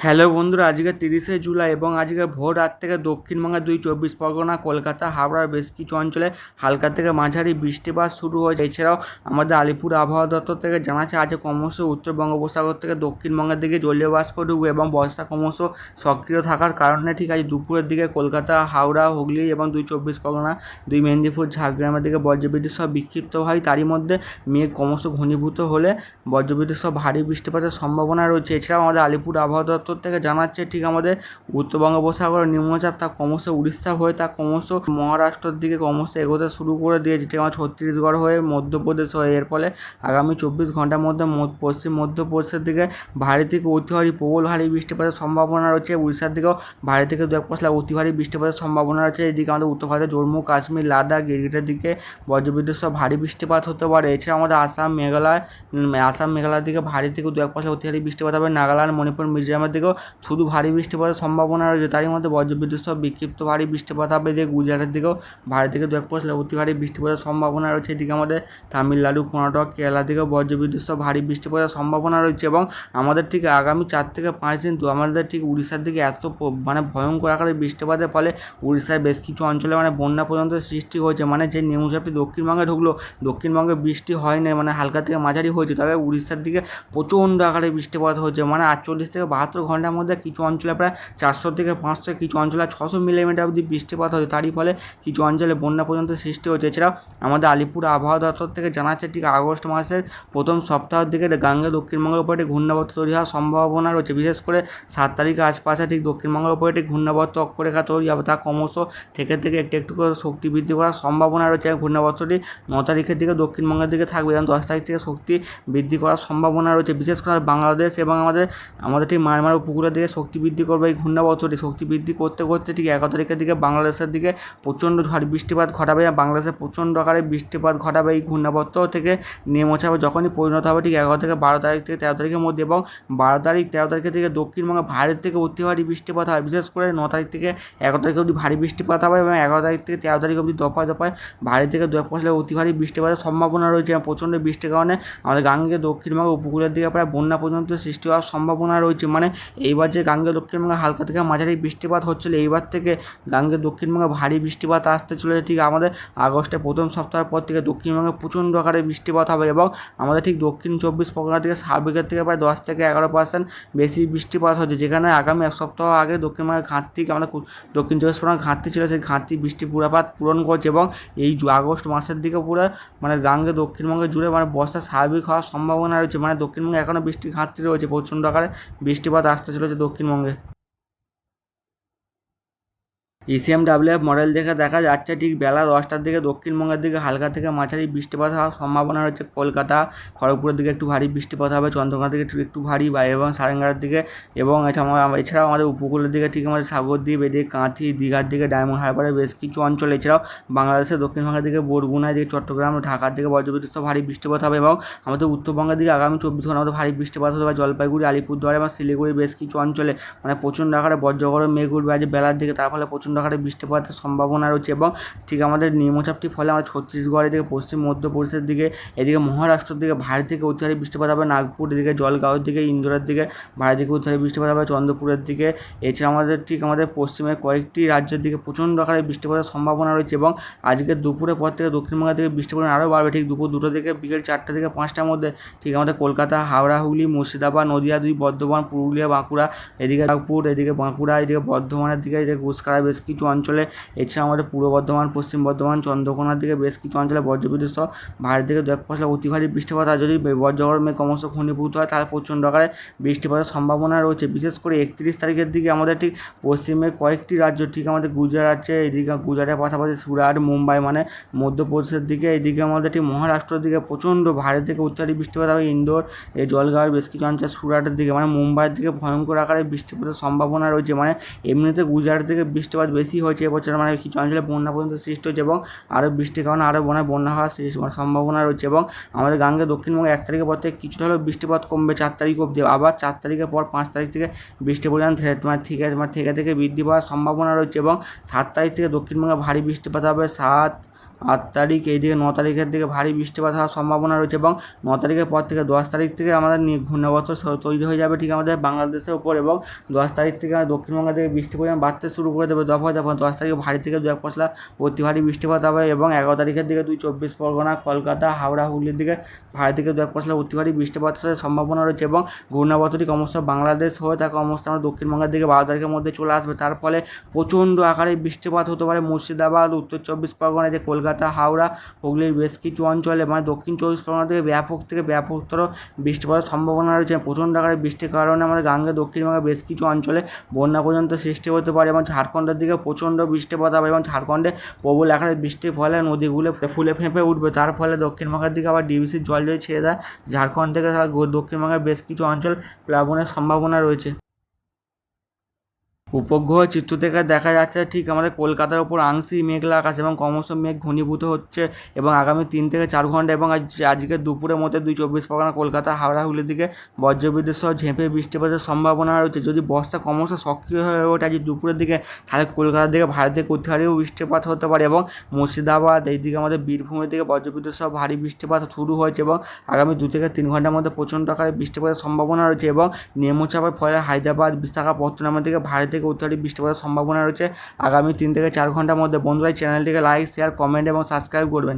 Hello বন্ধুরা, আজকে 30শে জুলাই এবং আজকে ভোর রাত থেকে দক্ষিণবঙ্গের 2 চব্বিশ পরগনা, কলকাতা, হাওড়ার বেশ কিছু অঞ্চলে হালকা থেকে মাঝারি বৃষ্টিপাত শুরু হয়েছে। এছাড়াও আমাদের আলিপুর আবহাওয়া দপ্তর থেকে জানাচ্ছে আজ ক্রমশ উত্তর বঙ্গোপসাগর থেকে দক্ষিণবঙ্গের দিকে জলীয় বাষ্প ঢুকবে এবং বর্ষা ক্রমশ সক্রিয় থাকার কারণে ঠিক আজ দুপুরের দিকে কলকাতা, হাওড়া, হুগলি এবং 2 চব্বিশ পরগনা, 2 মেদিনীপুর, ঝাড়গ্রামের দিকে বজ্রবিদ্যুৎ সহ বিক্ষিপ্ত হয়। তারই মধ্যে মেঘ ক্রমশ ঘনীভূত হলে বজ্রবিদ্যুৎ সহ ভারী বৃষ্টিপাতের সম্ভাবনা রয়েছে। এছাড়াও আমাদের আলিপুর আবহাওয়া দপ্তর থেকে জানাচ্ছে ঠিক আমাদের উত্তর বঙ্গোপসাগরের নিম্নচাপ তা ক্রমশ উড়িষ্যা হয়ে তা ক্রমশ মহারাষ্ট্রের দিকে ক্রমশ এগোতে শুরু করে দিয়েছে, ঠিক আমার ছত্তিশগড় হয়ে মধ্যপ্রদেশ হয়ে। এর ফলে আগামী 24 ঘন্টার মধ্যে পশ্চিম মধ্যপ্রদেশের দিকে ভারী থেকে অতি ভারী প্রবল ভারী বৃষ্টিপাতের সম্ভাবনা রয়েছে। উড়িষ্যার দিকেও ভারী থেকে 2-1 অতি ভারী বৃষ্টিপাতের সম্ভাবনা রয়েছে। এদিকে আমাদের উত্তর ভারতের জম্মু কাশ্মীর, লাদাখ, গিরগিটের দিকে বজ্রবিদ্যুৎ সহ ভারী বৃষ্টিপাত হতে পারে। এছাড়া আমাদের আসাম মেঘালয়ের দিকে ভারী থেকে 2-1 অতি ভারী বৃষ্টিপাত হবে। নাগাল্যান্ড, মণিপুর, মিজোরামের দিকেও শুধু ভারী বৃষ্টিপাতের সম্ভাবনা রয়েছে। তারই মধ্যে বজ্রবিদ্যুৎ সহ বিক্ষিপ্ত ভারী বৃষ্টিপাত হবে। এদিকে গুজরাটের দিকেও ভারী থেকে 2-1 অতি ভারী বৃষ্টিপাতের সম্ভাবনা রয়েছে। এদিকে আমাদের তামিলনাড়ু, কর্ণাটক, কেরালার দিকেও বজ্রবিদ্যুৎ সহ ভারী বৃষ্টিপাতের সম্ভাবনা রয়েছে। এবং আমাদের ঠিক আগামী 4 থেকে 5 দিন তো আমাদের ঠিক উড়িষ্যার দিকে এত ভয়ঙ্কর আকারে বৃষ্টিপাতের ফলে উড়িষ্যার বেশ কিছু অঞ্চলে বন্যা পর্যন্ত সৃষ্টি হয়েছে। যে নিম্নচাপটি দক্ষিণবঙ্গে ঢুকলো, দক্ষিণবঙ্গে বৃষ্টি হয় না, হালকা থেকে মাঝারি হয়েছে, তবে উড়িষ্যার দিকে প্রচণ্ড আকারে বৃষ্টিপাত হয়েছে। 48 থেকে 72 ঘন্টার মধ্যে কিছু অঞ্চলে প্রায় 400 থেকে 500, কিছু অঞ্চলে 600 মিলিমিটার অবধি বৃষ্টিপাত হয়েছে। তারই ফলে কিছু অঞ্চলে বন্যা পর্যন্ত সৃষ্টি হয়েছে। এছাড়াও আমাদের আলিপুর আবহাওয়া দপ্তর থেকে জানাচ্ছে ঠিক আগস্ট মাসের প্রথম সপ্তাহের দিকে গাঙ্গে দক্ষিণবঙ্গের উপরে একটি ঘূর্ণাবর্ত তৈরি হওয়ার সম্ভাবনা রয়েছে। বিশেষ করে 7 তারিখের আশপাশে ঠিক দক্ষিণবঙ্গের উপরে একটি ঘূর্ণাবর্ত অক্ষরেখা তৈরি হবে, তা ক্রমশ থেকে একটু একটু করে শক্তি বৃদ্ধি করার সম্ভাবনা রয়েছে। ঘূর্ণাবর্তটি 9 তারিখের দিকে দক্ষিণবঙ্গের দিকে থাকবে এবং 10 তারিখ থেকে শক্তি বৃদ্ধি করার সম্ভাবনা রয়েছে। বিশেষ করে বাংলাদেশ এবং আমাদের ঠিক মায়ানমার উপকূলের দিকে শক্তি বৃদ্ধি করবে এই ঘূর্ণাবর্তটি। শক্তি বৃদ্ধি করতে করতে ঠিক 11 তারিখের দিকে বাংলাদেশের দিকে প্রচণ্ড ঝড় বৃষ্টিপাত ঘটাবে এবং বাংলাদেশে প্রচণ্ড আকারে বৃষ্টিপাত ঘটাবে। এই ঘূর্ণাবর্ত থেকে নিম্নচাপে যখনই পরিণত হবে ঠিক 11 থেকে 12 তারিখ থেকে 13 তারিখের মধ্যে, এবং 12 তারিখ 13 তারিখের দিকে দক্ষিণবঙ্গে ভারী থেকে অতি ভারী বৃষ্টিপাত হয়। বিশেষ করে 9 তারিখ থেকে 11 তারিখ অবধি ভারী বৃষ্টিপাত হবে এবং 11 তারিখ থেকে 13 তারিখ অবধি দফায় দফায় ভারী থেকে 2-1 অতি ভারী বৃষ্টিপাতের সম্ভাবনা রয়েছে। এবং প্রচণ্ড বৃষ্টির কারণে আমাদের গাঙ্গে দক্ষিণবঙ্গ উপকূলের দিকে প্রায় বন্যা পর্যন্ত সৃষ্টি হওয়ার সম্ভাবনা রয়েছে। এইবার যে গাঙ্গে দক্ষিণবঙ্গে হালকা থেকে মাঝারি বৃষ্টিপাত হচ্ছিল, এইবার থেকে গাঙ্গে দক্ষিণবঙ্গে ভারী বৃষ্টিপাত আসতে চলেছে। ঠিক আমাদের আগস্টের প্রথম সপ্তাহের পর থেকে দক্ষিণবঙ্গে প্রচণ্ড আকারে বৃষ্টিপাত হবে এবং আমাদের ঠিক দক্ষিণ 24 পরগনা থেকে স্বাভাবিকের থেকে প্রায় 10 থেকে 11% বেশি বৃষ্টিপাত হচ্ছে। যেখানে আগামী 1 সপ্তাহ আগে দক্ষিণবঙ্গের ঘাটতি, আমাদের দক্ষিণ 24 পরগনার ঘাটতি ছিল, সেই ঘাটতি বৃষ্টি পুরাপাত পূরণ করছে এবং এই আগস্ট মাসের দিকে পুরো গাঙ্গে দক্ষিণবঙ্গে জুড়ে বর্ষা স্বাভাবিক হওয়ার সম্ভাবনা রয়েছে। দক্ষিণবঙ্গে এখনও বৃষ্টির ঘাটতি রয়েছে, প্রচণ্ড আকারে বৃষ্টিপাত আসতে চলেছে দক্ষিণবঙ্গে। ECMWF মডেল দেখে দেখা যাচ্ছে ঠিক বেলা 10টার দিকে দক্ষিণবঙ্গের দিকে হালকা থেকে মাঝারি বৃষ্টিপাত হওয়ার সম্ভাবনা রয়েছে। কলকাতা, খড়গপুরের দিকে একটু ভারী বৃষ্টিপাত হবে, চন্দ্রকোনার দিকে একটু ভারী এবং সারেঙ্গার দিকে, এবং এছাড়াও আমাদের উপকূলের দিকে ঠিক আমাদের সাগরদ্বীপ, এদিকে কাঁথি, দীঘার দিকে, ডায়মন্ড হারবারের বেশ কিছু অঞ্চল, এছাড়াও বাংলাদেশের দক্ষিণবঙ্গের দিকে বরগুনার দিকে, চট্টগ্রাম, ঢাকার দিকে বজ্রবিদ্যুৎ সহ ভারী বৃষ্টিপাত হবে এবং আমাদের উত্তরবঙ্গের দিকে আগামী 24 ঘন্টার মধ্যে ভারী বৃষ্টিপাত হতে পারে। জলপাইগুড়ি, আলিপুরদুয়ার এবং শিলিগুড়ির বেশ কিছু অঞ্চলে প্রচণ্ড আকারে বজ্রগড় মেঘ উঠবে আজ বেলার দিকে, তার ফলে প্রচণ্ড আকারে বৃষ্টিপাতের সম্ভাবনা রয়েছে। এবং ঠিক আমাদের নিম্নচাপটির ফলে আমাদের ছত্তিশগড়ের দিকে, পশ্চিম মধ্যপ্রদেশের দিকে, এদিকে মহারাষ্ট্রের দিকে ভারী থেকে অতি ভারী বৃষ্টিপাত হবে। নাগপুর এদিকে, জলগাঁওয়ের দিকে, ইন্দোরের দিকে ভারী থেকে অতি ভারী বৃষ্টিপাত হবে। চন্দ্রপুরের দিকে, এছাড়া আমাদের পশ্চিমের কয়েকটি রাজ্যের দিকে প্রচণ্ড আকারে বৃষ্টিপাতের সম্ভাবনা রয়েছে। এবং আজকে দুপুরের পর থেকে দক্ষিণবঙ্গের দিকে বৃষ্টিপাত আরও বাড়বে। ঠিক দুপুর 2টো থেকে বিকেল 4টা থেকে 5টার মধ্যে ঠিক আমাদের কলকাতা, হাওড়া, হুগলি, মুর্শিদাবাদ, নদিয়া 2, বর্ধমান, পুরুলিয়া, বাঁকুড়া, এদিকে নাগপুর, এদিকে বাঁকুড়া, এদিকে বর্ধমানের দিকে, এদিকে ঘুষখাড়া বেশ কিছু অঞ্চলে, এছাড়া আমাদের পূর্ব বর্ধমান, পশ্চিম বর্ধমান, চন্দ্রকোনার দিকে বেশ কিছু অঞ্চলে বজ্রবিদ্যুৎ সহ ভারী থেকে 2-1 অতি ভারী বৃষ্টিপাত হয়। যদি বজ্রগড় মেঘ ক্রমশ ঘনীভূত হয় তাহলে প্রচণ্ড আকারে বৃষ্টিপাতের সম্ভাবনা রয়েছে। বিশেষ করে 31 তারিখের দিকে আমাদের ঠিক পশ্চিমের কয়েকটি রাজ্য, ঠিক আমাদের গুজরাট আছে, এদিকে গুজরাটের পাশাপাশি সুরাট, মুম্বাই মধ্যপ্রদেশের দিকে, এদিকে আমাদের ঠিক মহারাষ্ট্রের দিকে প্রচণ্ড ভারী থেকে অতি ভারী বৃষ্টিপাত হবে। ইন্দোর, এই জলগাঁওয়ের বেশ কিছু অঞ্চল, সুরাটের দিকে মুম্বাইয়ের দিকে ভয়ঙ্কর আকারে বৃষ্টিপাতের সম্ভাবনা রয়েছে। এমনিতে গুজরাটের দিকে বৃষ্টিপাত বেশি হয়েছে এবছর, কিছু অঞ্চলে বন্যা পর্যন্ত সৃষ্টি হচ্ছে এবং আরও বৃষ্টির কারণে আরও বন্যা হওয়ার সম্ভাবনা রয়েছে। এবং আমাদের গাঙ্গে দক্ষিণবঙ্গে 1 তারিখের পর থেকে কিছুটা হলেও বৃষ্টিপাত কমবে 4 তারিখ অবধি, আবার 4 তারিখের পর 5 তারিখ থেকে বৃষ্টি পরিমাণ থেকে বৃদ্ধি পাওয়ার সম্ভাবনা রয়েছে। এবং 7 তারিখ থেকে দক্ষিণবঙ্গে ভারী বৃষ্টিপাত হবে। 7, 8 তারিখ, এইদিকে 9 তারিখের দিকে ভারী বৃষ্টিপাত হওয়ার সম্ভাবনা রয়েছে এবং 9 তারিখের পর থেকে 10 তারিখ থেকে আমাদের ঘূর্ণাবর্ত তৈরি হয়ে যাবে ঠিক আমাদের বাংলাদেশের উপর, এবং 10 তারিখ থেকে দক্ষিণবঙ্গের দিকে বৃষ্টির পরিমাণ বাড়তে শুরু করে দেবে দফায় দফায়। 10 তারিখে ভারী থেকে 2-1 পশলা অতি ভারী বৃষ্টিপাত হবে এবং 11 তারিখের দিকে 24 পরগনা, কলকাতা, হাওড়া, হুগলির দিকে ভারী থেকে 2-1 পশলা অতি ভারী বৃষ্টিপাতের সম্ভাবনা রয়েছে এবং ঘূর্ণাবর্তটি ক্রমশ বাংলাদেশ হয়ে থাকা অবস্থা আমাদের দক্ষিণবঙ্গের দিকে 12 তারিখের মধ্যে চলে আসবে। তার ফলে প্রচণ্ড আকারে বৃষ্টিপাত হতে পারে মুর্শিদাবাদ, উত্তর 24 পরগনা, যে কলকাতা, হাওড়া, হুগলির বেশ কিছু অঞ্চলে, মানে দক্ষিণ 24 পরগনা থেকে ব্যাপকতর বৃষ্টিপাতের সম্ভাবনা রয়েছে। প্রচণ্ড আকারে বৃষ্টির কারণে আমাদের গাঙ্গে দক্ষিণবঙ্গের বেশ কিছু অঞ্চলে বন্যা পর্যন্ত সৃষ্টি হতে পারে এবং ঝাড়খণ্ডের দিকে প্রচণ্ড বৃষ্টিপাত হবে এবং ঝাড়খণ্ডে প্রবল আকারে বৃষ্টির ফলে নদীগুলো ফুলে ফেঁপে উঠবে। তার ফলে দক্ষিণবঙ্গের দিকে আবার ডিভিসির জল যদি ছেড়ে দেয়, ঝাড়খণ্ড থেকে দক্ষিণবঙ্গের বেশ কিছু অঞ্চল প্লাবনের সম্ভাবনা রয়েছে। উপগ্রহ চিত্র থেকে দেখা যাচ্ছে ঠিক আমাদের কলকাতার ওপর আংশিক মেঘলা আকাশ এবং ক্রমশ মেঘ ঘনীভূত হচ্ছে এবং আগামী 3 থেকে 4 ঘন্টা এবং আজকে দুপুরের মধ্যে 24 পরগনা, কলকাতা, হাওড়া, হুগলির দিকে বজ্রবিদ্যুৎ সহ ঝেঁপে বৃষ্টিপাতের সম্ভাবনা রয়েছে। যদি বর্ষা ক্রমশ সক্রিয় হয়ে ওঠে আজ দুপুরের দিকে, তাহলে কলকাতার দিকে ভারী থেকে অতি ভারী বৃষ্টিপাত হতে পারে এবং মুর্শিদাবাদ, এইদিকে আমাদের বীরভূমের দিকে বজ্রবিদ্যুৎ সহ ভারী বৃষ্টিপাত শুরু হয়েছে এবং আগামী 2 থেকে 3 ঘন্টার মধ্যে প্রচণ্ড আকারে বৃষ্টিপাতের সম্ভাবনা রয়েছে এবং নিম্নচাপের ফলে হায়দ্রাবাদ, বিশাখাপত্তনমের দিকে ভারী থেকে অতি ভারী বৃষ্টিপাতের সম্ভাবনা রয়েছে আগামী 3 থেকে 4 ঘন্টার মধ্যে। বন্ধুরা, চ্যানেলটিকে লাইক, শেয়ার, কমেন্ট এবং সাবস্ক্রাইব করবেন।